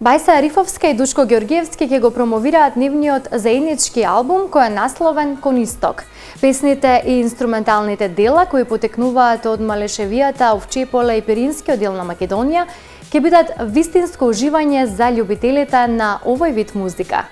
Бајса Арифовска и Душко Георгиевски ќе го промовираат нивниот заеднички албум кој е насловен Кон исток. Песните и инструменталните дела кои потекнуваат од Малешевијата, Овчеполе и Пиринскиот дел на Македонија ќе бидат вистинско уживање за љубителите на овој вид музика.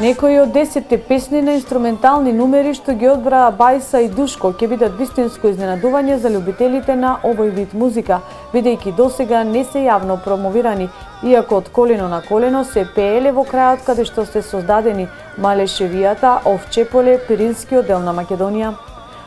Некои од 10 песни на инструментални numeri што ги одбраа Бајса и Душко ќе бидат вистинско изненадување за љубителите на овој вид музика, бидејќи досега не се јавно промовирани, иако од колено на колено се пееле во крајот каде што се создадени Малешевијата, Овчеполе, Пиринскиот дел на Македонија.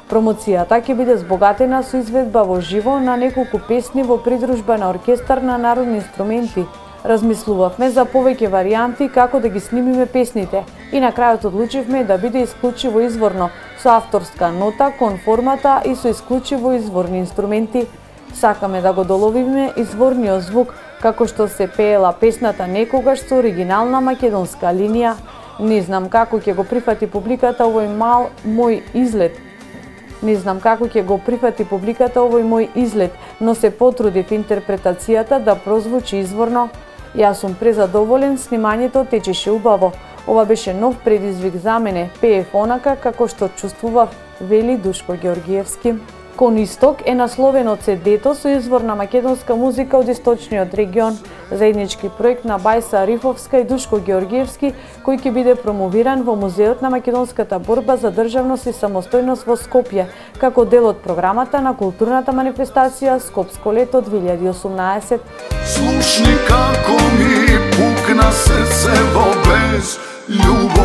Промоцијата ќе биде збогатена со изведба во живо на неколку песни во придружба на оркестар на народни инструменти. Размислувавме за повеќе варијанти како да ги снимиме песните и на крајот одлучивме да биде исклучиво изворно, со авторска нота кон формата и со исклучиво изворни инструменти. Сакаме да го доловиме изворниот звук, како што се пеела песната некогаш со оригинална македонска линија. Не знам како ќе го прифати публиката овој мој излет, но се потрудив интерпретацијата да прозвучи изворно. Јас сум презадоволен, снимањето течеше убаво. Ова беше нов предизвик за мене, пеев онака како што чувствував, вели Душко Георгиевски. Кон исток е насловен од CD-то со изворна македонска музика од источниот регион, заеднички проект на Бајса Арифовска и Душко Георгиевски, кој ќе биде промовиран во Музеот на македонската борба за државност и самостојност во Скопје, како дел од програмата на културната манифестација Скопско лето 2018. Слушни како ми пукна срцево без љубов.